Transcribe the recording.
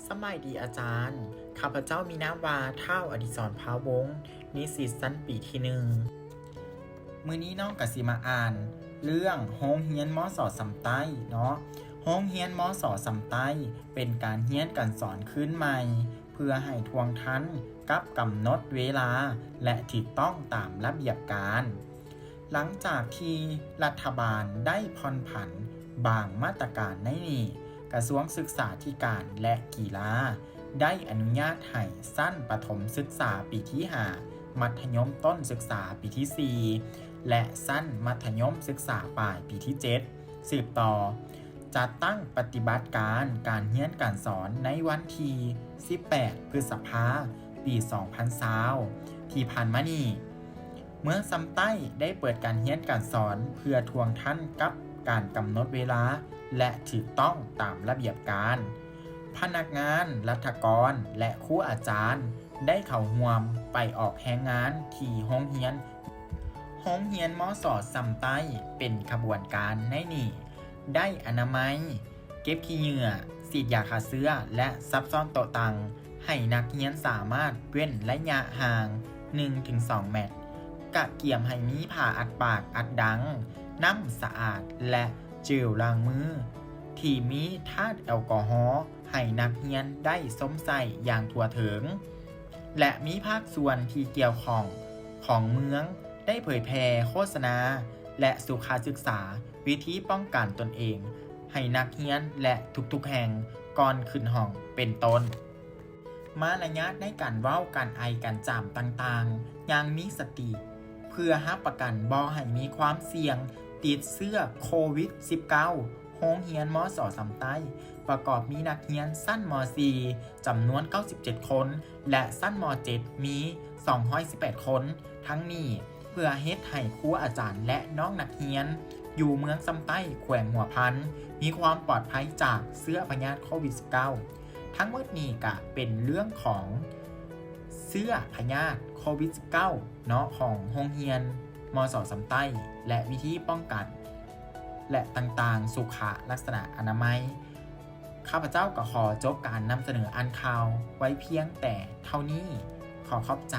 สมัยดีอาจารย์ข้าพเจ้ามีนามว่าเท่าอดิศรภาวงศ์นิสิตชั้นปีที่ 1มื้อนี้น้องกสิมาอ่านเรื่องโรงเรียนม.ส.สำไต้เนาะโรงเรียนม.ส.สำไต้เป็นการเรียนการสอนขึ้นใหม่เพื่อให้ทวงทันกับกำหนดเวลาและถูกต้องตามระเบียบการ หลังจากที่รัฐบาลได้ผ่อนผันบางมาตรการในนี้กระทรวงศึกษาธิการและกีฬาได้อนุญาตให้ชั้นประถมศึกษาปีที่ 5 มัธยมต้นศึกษาปีที่ 4 และชั้นมัธยมศึกษาปลายปีที่ 7 สืบต่อจัดตั้งปฏิบัติการเรียนการสอนในวันที่ 18 พฤษภาคม ปี 2020 ที่ผ่านมานี้เมืองซำไต้ได้เปิดการเรียนการสอนเพื่อทวงทันกับการกำหนดเวลาและถูกต้องตามระเบียบการ พนักงานรัฐกรและครูอาจารย์ได้เข้าร่วมไปออกแรงงานที่โรงเรียนม.ส.ซำไต้เป็นขบวนการในนี้ได้อนามัยเก็บขี้เหงื่อฉีดยาฆ่าเชื้อและซับซ้อนโต๊ะตังให้นักเรียนสามารถเว้นระยะห่าง 1-2 เมตรกะเกี่ยมให้มีผ้าอัดปากอัดดังน้ำสะอาดและเจลล้างมือที่มีธาตุแอลกอฮอล์ให้นักเรียนได้สวมใส่อย่างทั่วถึงและมีภาคส่วนที่เกี่ยวข้องของเมืองได้เผยแพร่โฆษณาและสุขศึกษาวิธีป้องกันตนเองให้นักเรียนและทุกๆแห่งก่อนขึ้นห้องเป็นต้นมารยาทในการเว้าการไอการจามต่างๆอย่างมีสติเพื่อรับประกันบ่ให้มีความเสี่ยงติดเชื้อโควิด -19 โรงเรียนม.ส.ซำไต้ประกอบมีนักเรียนชั้นม. 4 จำนวน 97 คนและชั้นม. 7 มี 218 คนทั้งนี้เพื่อเฮ็ดให้ครูอาจารย์และน้องนักเรียนอยู่เมืองซำไต้แขวงหัวพันมีความปลอดภัยจากเชื้อพยาธิโควิด -19 ทั้งหมดนี้ก็เป็นเรื่องของเชื้อพยาธิโควิด -19 เนาะของโรงเรียนม.ส.ซำไต้และวิธีป้องกันและต่างๆสุขลักษณะอนามัยข้าพเจ้าก็ขอจบการนำเสนออ่านข่าวไว้เพียงแต่เท่านี้ขอขอบใจ